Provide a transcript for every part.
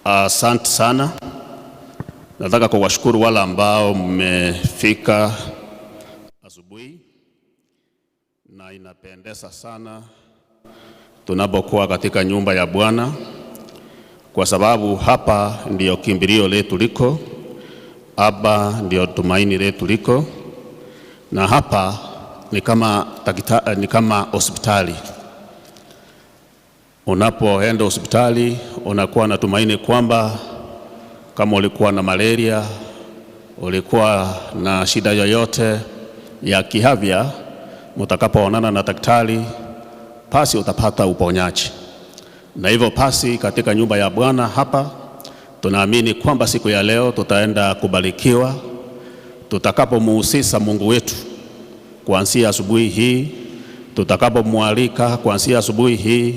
Asante sana. Nataka kuwashukuru wale ambao mmefika asubuhi, na inapendeza sana tunapokuwa katika nyumba ya Bwana, kwa sababu hapa ndio kimbilio letu liko, hapa ndio tumaini letu liko, na hapa ni kama hospitali. Unapoenda hospitali unakuwa na tumaini kwamba kama ulikuwa na malaria, ulikuwa na shida yoyote ya kiafya, mtakapoonana na daktari basi utapata uponyaji. Na hivyo basi katika nyumba ya Bwana hapa tunaamini kwamba siku ya leo tutaenda kubarikiwa tutakapomuhusisha Mungu wetu kuanzia asubuhi hii, tutakapomwalika kuanzia asubuhi hii,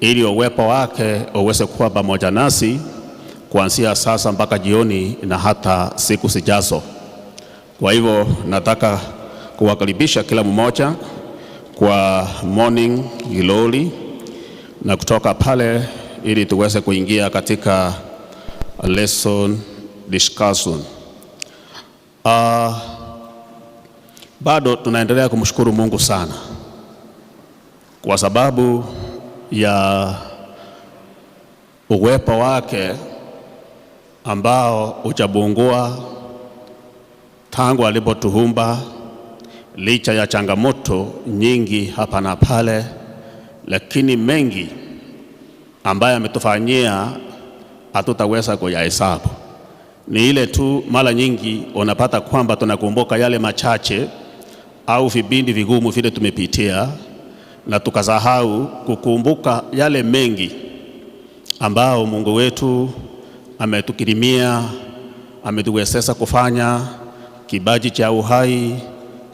ili uwepo wake uweze kuwa pamoja nasi kuanzia sasa mpaka jioni na hata siku zijazo. Kwa hivyo nataka kuwakaribisha kila mmoja kwa morning glory, na kutoka pale ili tuweze kuingia katika lesson discussion. Bado tunaendelea kumshukuru Mungu sana kwa sababu ya uwepo wake ambao hujapungua tangu alipotuumba, licha ya changamoto nyingi hapa na pale, lakini mengi ambayo ametufanyia hatutaweza kuyahesabu. Ni ile tu mara nyingi unapata kwamba tunakumbuka yale machache au vipindi vigumu vile tumepitia, na tukasahau kukumbuka yale mengi ambao Mungu wetu ametukirimia, ametuwezesha kufanya, kibaji cha uhai,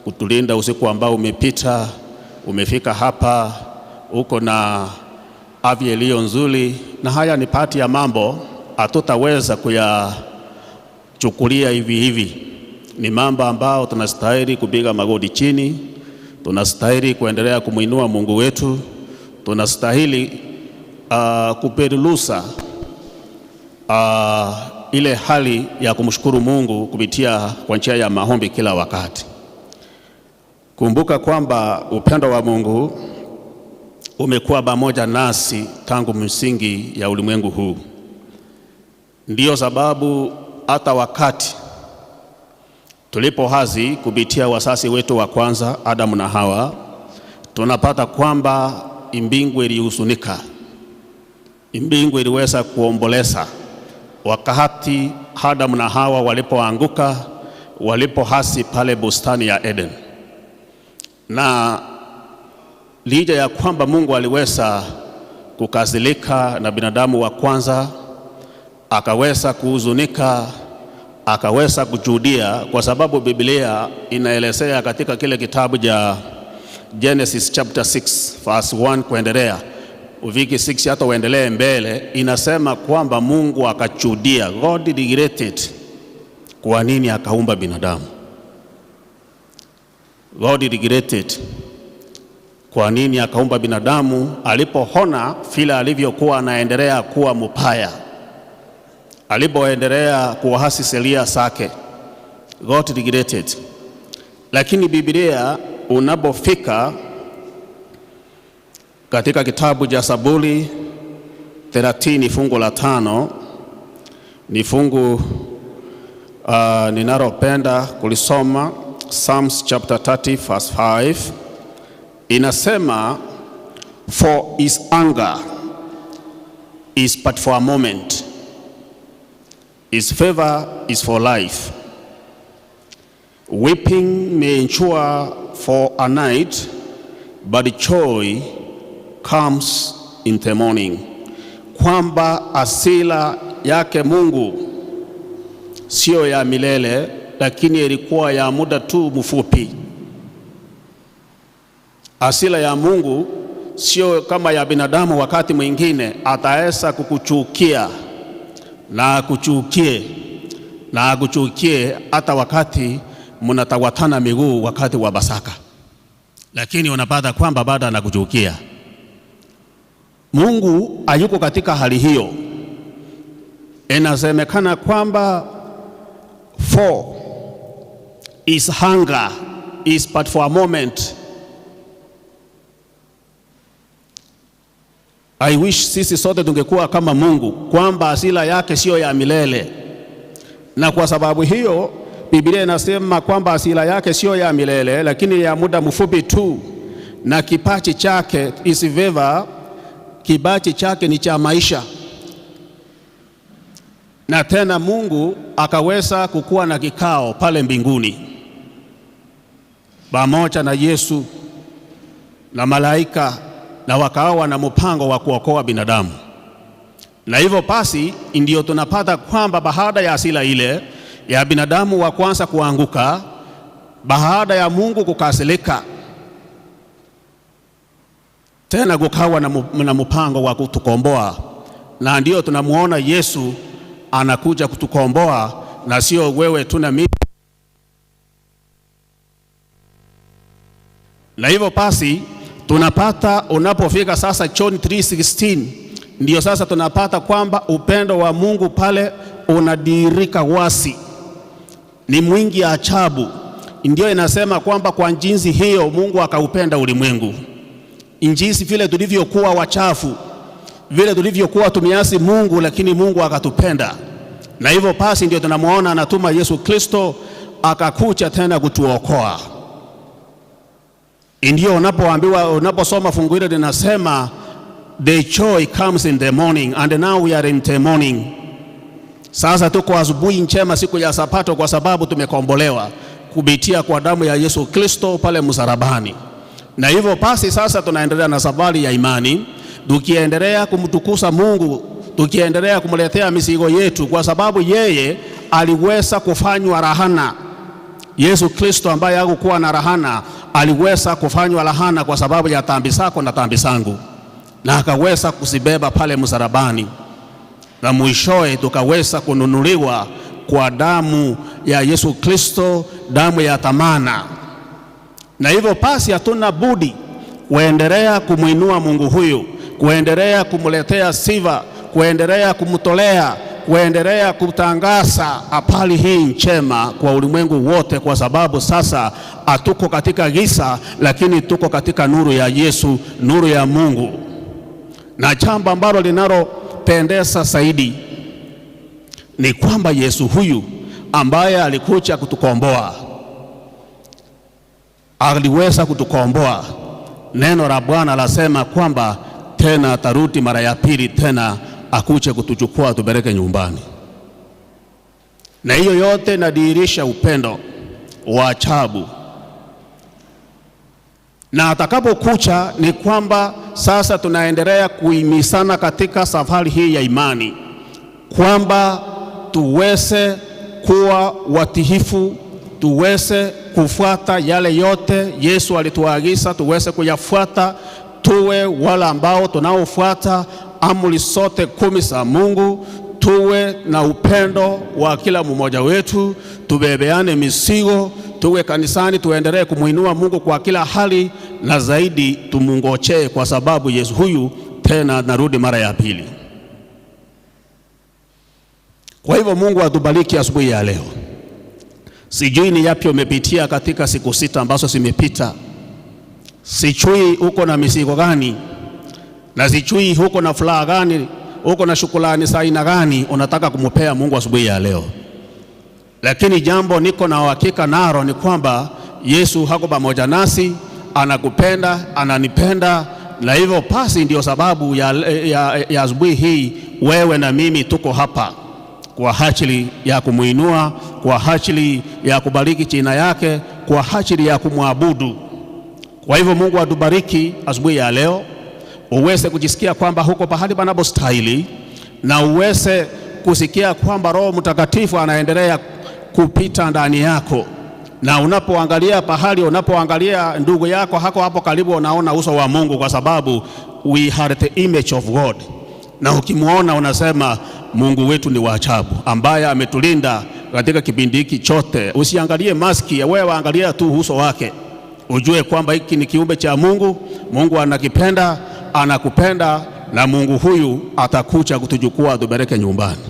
kutulinda usiku ambao umepita, umefika hapa, uko na afya iliyo nzuri. Na haya ni pati ya mambo hatutaweza kuyachukulia hivi hivi. Ni mambo ambao tunastahili kupiga magoti chini, tunastahili kuendelea kumuinua Mungu wetu, tunastahili kuperusa ile hali ya kumshukuru Mungu kupitia kwa njia ya maombi kila wakati. Kumbuka kwamba upendo wa Mungu umekuwa pamoja nasi tangu msingi ya ulimwengu huu. Ndiyo sababu hata wakati tulipohazi kupitia wazazi wetu wa kwanza Adamu na Hawa, tunapata kwamba mbingu ilihuzunika, mbingu iliweza kuomboleza wakati Adamu na Hawa walipoanguka, walipohasi pale bustani ya Eden. Na licha ya kwamba Mungu aliweza kukasirika na binadamu wa kwanza, akaweza kuhuzunika, akaweza kujudia, kwa sababu Biblia inaelezea katika kile kitabu cha Genesis chapter 6 verse 1 kuendelea, uviki 6 hata uendelee mbele, inasema kwamba Mungu akachudia, God regretted, kwa nini akaumba binadamu. God regretted, kwa nini akaumba binadamu alipoona vile alivyokuwa anaendelea kuwa mbaya, alipoendelea kuhasi sheria zake. God regretted. Lakini Biblia unapofika katika kitabu cha Zaburi 30 fungu la 5, ni fungu ninalopenda kulisoma, Psalms chapter 30 verse 5, inasema, for his anger is but for a moment, his favor is for life. Weeping may endure for a night, but joy comes in the morning. Kwamba hasira yake Mungu sio ya milele, lakini ilikuwa ya muda tu mfupi. Hasira ya Mungu sio kama ya binadamu. Wakati mwingine ataweza kukuchukia na akuchukie hata wakati mnatawatana miguu wakati wa Pasaka, lakini unapata kwamba baada anakuchukia. Mungu hayuko katika hali hiyo. inasemekana kwamba for his hunger is but for a moment. I wish sisi sote tungekuwa kama Mungu, kwamba hasira yake sio ya milele. Na kwa sababu hiyo Biblia inasema kwamba hasira yake sio ya milele, lakini ya muda mfupi tu, na kipaji chake isiveva, kipaji chake ni cha maisha. Na tena Mungu akaweza kukuwa na kikao pale mbinguni pamoja na Yesu na malaika, na wakawa na mpango wa kuokoa binadamu. Na hivyo basi ndio tunapata kwamba baada ya hasira ile ya binadamu wa kwanza kuanguka, baada ya Mungu kukasirika, tena kukawa na mpango wa kutukomboa. Na ndio tunamuona Yesu anakuja kutukomboa, na sio wewe tu na mimi. Na hivyo basi tunapata, unapofika sasa John 3:16, ndio sasa tunapata kwamba upendo wa Mungu pale unadirika wasi, ni mwingi ajabu. Ndio inasema kwamba kwa jinsi hiyo Mungu akaupenda ulimwengu, jinsi vile tulivyokuwa wachafu, vile tulivyokuwa tumiasi Mungu, lakini Mungu akatupenda. Na hivyo basi ndio tunamuona anatuma Yesu Kristo akakuja tena kutuokoa. Ndio unaposoma fungu hili linasema the joy comes in the morning, and now we are in the morning. Sasa tuko asubuhi njema, siku ya Sabato, kwa sababu tumekombolewa kupitia kwa damu ya Yesu Kristo pale msalabani. Na hivyo basi sasa tunaendelea na safari ya imani, tukiendelea kumtukuza Mungu, tukiendelea kumletea mizigo yetu, kwa sababu yeye aliweza kufanywa rahana. Yesu Kristo ambaye hakuwa na rahana aliweza kufanywa rahana kwa sababu ya dhambi zako na dhambi zangu, na akaweza kuzibeba pale msalabani, na mwishowe tukaweza kununuliwa kwa damu ya Yesu Kristo, damu ya thamana. Na hivyo basi hatuna budi kuendelea kumuinua Mungu huyu, kuendelea kumletea sifa, kuendelea kumtolea, kuendelea kutangaza habari hii njema kwa ulimwengu wote, kwa sababu sasa hatuko katika giza, lakini tuko katika nuru ya Yesu, nuru ya Mungu. Na jambo ambalo linalopendeza zaidi ni kwamba Yesu huyu ambaye alikuja kutukomboa, aliweza kutukomboa. Neno la Bwana lasema kwamba tena atarudi mara ya pili tena akuje kutuchukua tupeleke nyumbani. Na hiyo yote inadhihirisha upendo wa ajabu. Na atakapokuja ni kwamba sasa tunaendelea kuhimizana katika safari hii ya imani, kwamba tuweze kuwa watiifu, tuweze kufuata yale yote Yesu alituagiza tuweze kuyafuata, tuwe wala ambao tunaofuata amri zote 10 za Mungu, tuwe na upendo wa kila mmoja wetu, tubebeane mizigo, tuwe kanisani, tuendelee kumuinua Mungu kwa kila hali, na zaidi tumungojee, kwa sababu Yesu huyu tena narudi mara ya pili. Kwa hivyo Mungu atubariki asubuhi ya leo. Sijui ni yapi umepitia katika siku 6 ambazo zimepita. Sijui uko na mizigo gani, na sijui uko na furaha gani, uko na shukrani za aina gani unataka kumupea Mungu asubuhi ya leo. Lakini jambo niko na uhakika nalo ni kwamba Yesu hako pamoja nasi, anakupenda, ananipenda. Na hivyo basi ndio sababu ya asubuhi hii wewe na mimi tuko hapa, kwa ajili ya kumuinua, kwa ajili ya kubariki jina yake, kwa ajili ya kumwabudu. Kwa hivyo Mungu atubariki asubuhi ya leo, uweze kujisikia kwamba huko pahali panapostahili, na uweze kusikia kwamba Roho Mtakatifu anaendelea kupita ndani yako. Na unapoangalia pahali, unapoangalia ndugu yako hako hapo karibu, unaona uso wa Mungu, kwa sababu we are the image of God. Na ukimuona unasema Mungu wetu ni wa ajabu, ambaye ametulinda katika kipindi hiki chote. Usiangalie maski, wewe angalia tu uso wake, ujue kwamba hiki ni kiumbe cha Mungu. Mungu anakipenda, anakupenda, na Mungu huyu atakuja kutuchukua tupeleke nyumbani.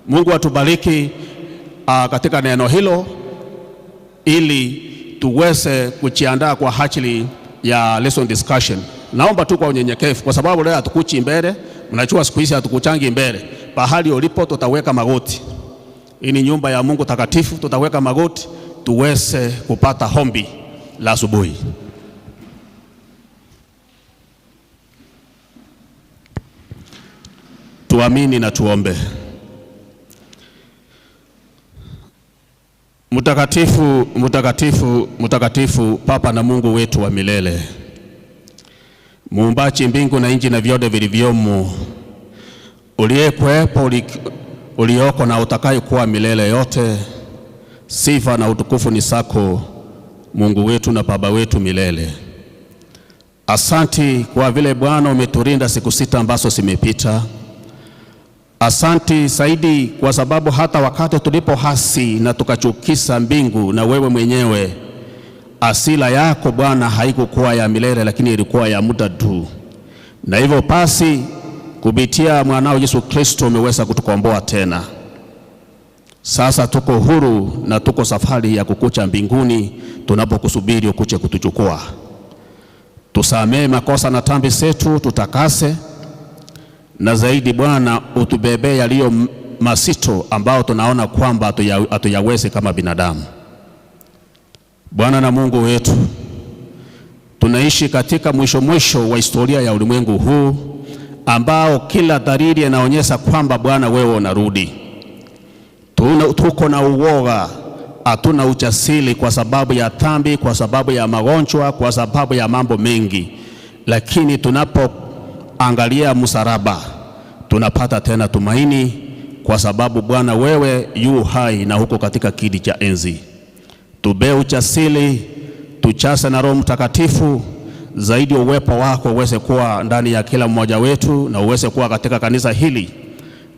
Mungu atubariki katika neno hilo, ili tuweze kujiandaa kwa ajili ya lesson discussion. Naomba tu kwa unyenyekevu, kwa sababu leo hatukuchi mbele. Mnajua siku hizi hatukuchangi mbele. Pahali ulipo tutaweka magoti. Hii ni nyumba ya Mungu takatifu, tutaweka magoti tuweze kupata hombi la asubuhi. Tuamini na tuombe. Mtakatifu, mtakatifu, mtakatifu, Papa na Mungu wetu wa milele, muumbaji mbingu na nchi na vyote vilivyomo, uliyekuwepo, ulioko na utakayekuwa milele yote, sifa na utukufu ni zako, Mungu wetu na Baba wetu milele. Asanti kwa vile Bwana umetulinda siku 6 ambazo zimepita. Asanti zaidi kwa sababu hata wakati tulipohasi na tukachukisa mbingu na wewe mwenyewe, asila yako Bwana haikukuwa ya milele, lakini ilikuwa ya muda tu. Na hivyo basi kupitia mwanao Yesu Kristo umeweza kutukomboa tena. Sasa tuko huru na tuko safari ya kukucha mbinguni tunapokusubiri ukuje kutuchukua. Tusamee makosa na dhambi zetu, tutakase, na zaidi Bwana utubebe yaliyo mazito ambao tunaona kwamba hatuyawezi kama binadamu. Bwana na Mungu wetu, tunaishi katika mwisho wa historia ya ulimwengu huu ambao kila dalili inaonyesha kwamba Bwana wewe unarudi. Tuko na uoga, hatuna ujasiri kwa sababu ya dhambi, kwa sababu ya magonjwa, kwa sababu ya mambo mengi. Lakini tunapoangalia msalaba tunapata tena tumaini, kwa sababu Bwana wewe yu hai na huko katika kiti cha enzi. Tube ujasiri, tuchase na Roho Mtakatifu, zaidi uwepo wako uweze kuwa ndani ya kila mmoja wetu na uweze kuwa katika kanisa hili.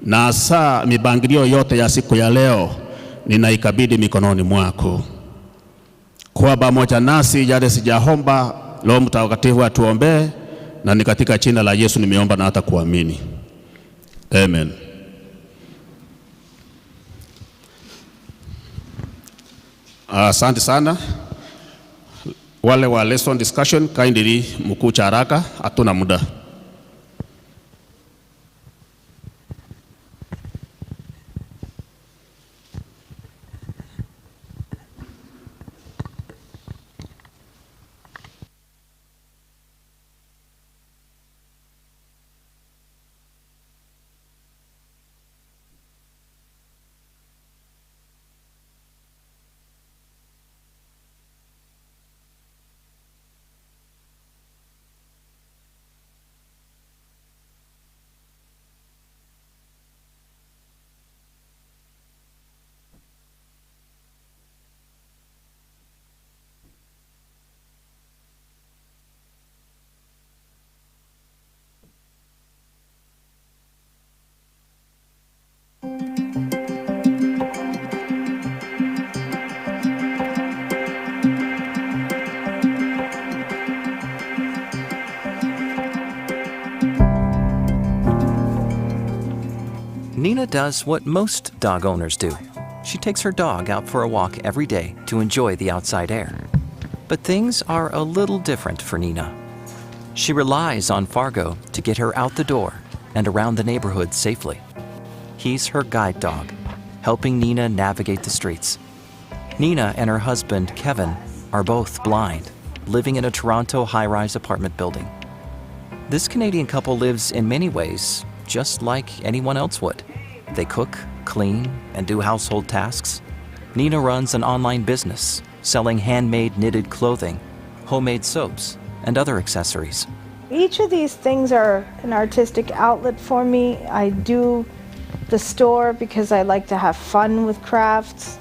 Na saa mipangilio yote ya siku ya leo ninaikabidhi mikononi mwako. Kwa pamoja nasi yale sijaomba, Roho Mtakatifu atuombee, na ni katika jina la Yesu nimeomba na hata kuamini. Amen. Asante sana. Wale wa lesson discussion kindly mkucha haraka, hatuna muda. Nina does what most dog owners do. She takes her dog out for a walk every day to enjoy the outside air. But things are a little different for Nina. She relies on Fargo to get her out the door and around the neighborhood safely. He's her guide dog, helping Nina navigate the streets. Nina and her husband, Kevin, are both blind, living in a Toronto high-rise apartment building. This Canadian couple lives in many ways just like anyone else would. They cook, clean, and do household tasks. Nina runs an online business, selling handmade knitted clothing, homemade soaps, and other accessories. Each of these things are an artistic outlet for me. I do the store because I like to have fun with crafts.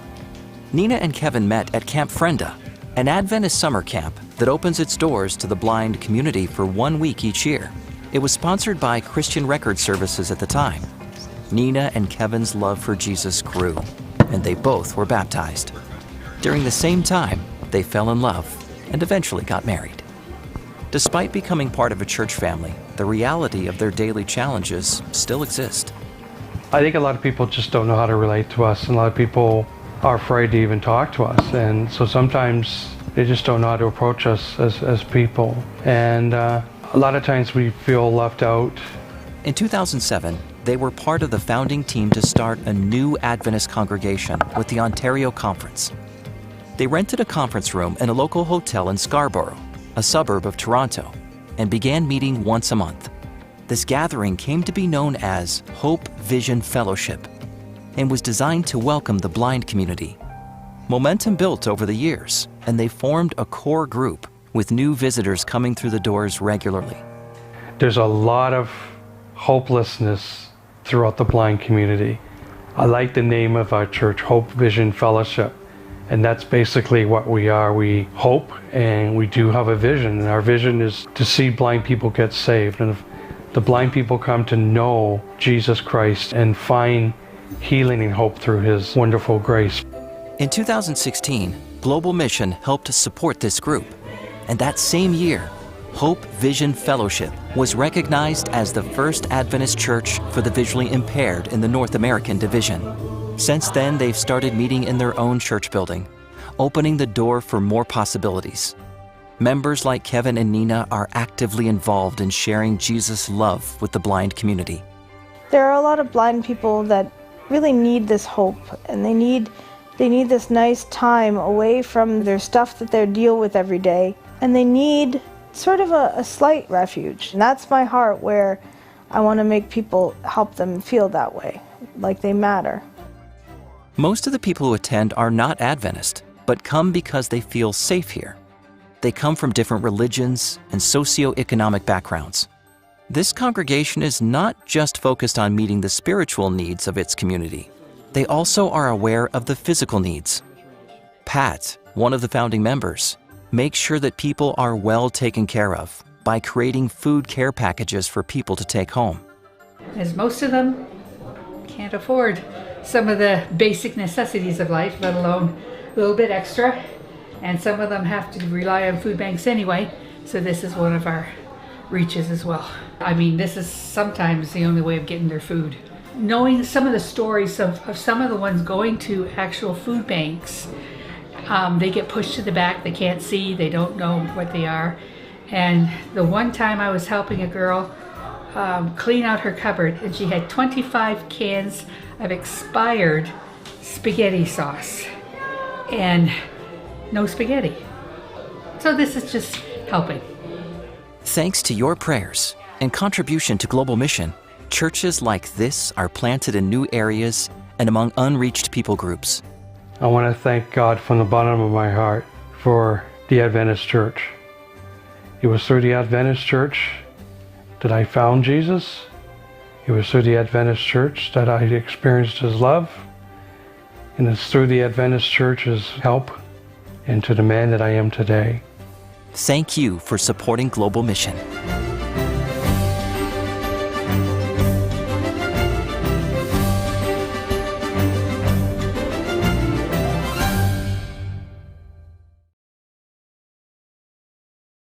Nina and Kevin met at Camp Frenda, an Adventist summer camp that opens its doors to the blind community for 1 week each year. It was sponsored by Christian Record Services at the time. Nina and Kevin's love for Jesus grew, and they both were baptized. During the same time, they fell in love and eventually got married. Despite becoming part of a church family, the reality of their daily challenges still exist. I think a lot of people just don't know how to relate to us, and a lot of people are afraid to even talk to us, and so sometimes they just don't know how to approach us as people, and a lot of times we feel left out. In 2007, they were part of the founding team to start a new Adventist congregation with the Ontario Conference. They rented a conference room in a local hotel in Scarborough, a suburb of Toronto, and began meeting once a month. This gathering came to be known as Hope Vision Fellowship and was designed to welcome the blind community. Momentum built over the years, and they formed a core group with new visitors coming through the doors regularly. There's a lot of hopelessness throughout the blind community. I like the name of our church, Hope Vision Fellowship, and that's basically what we are. We hope, and we do have a vision, and our vision is to see blind people get saved, and if the blind people come to know Jesus Christ and find healing and hope through His wonderful grace. In 2016, Global Mission helped support this group, and that same year, Hope Vision Fellowship was recognized as the first Adventist church for the visually impaired in the North American division. Since then, they've started meeting in their own church building, opening the door for more possibilities. Members like Kevin and Nina are actively involved in sharing Jesus' love with the blind community. There are a lot of blind people that really need this hope, and they need this nice time away from their stuff that they deal with every day, and they need sort of a slight refuge. And that's my heart, where I want to make people, help them feel that way, like they matter. Most of the people who attend are not Adventist, but come because they feel safe here. They come from different religions and socioeconomic backgrounds. This congregation is not just focused on meeting the spiritual needs of its community. They also are aware of the physical needs. Pat, one of the founding members, makes sure that people are well taken care of by creating food care packages for people to take home. As most of them can't afford some of the basic necessities of life, let alone a little bit extra, and some of them have to rely on food banks anyway, so this is one of our reaches as well. I mean, this is sometimes the only way of getting their food. Knowing some of the stories of some of the ones going to actual food banks, they get pushed to the back, they can't see, they don't know what they are. And the one time I was helping a girl clean out her cupboard, and she had 25 cans of expired spaghetti sauce and no spaghetti. So this is just helping. Thanks to your prayers and contribution to Global Mission, churches like this are planted in new areas and among unreached people groups. I want to thank God from the bottom of my heart for the Adventist Church. It was through the Adventist Church that I found Jesus. It was through the Adventist Church that I experienced His love. And it's through the Adventist Church's help into the man that I am today. Thank you for supporting Global Mission.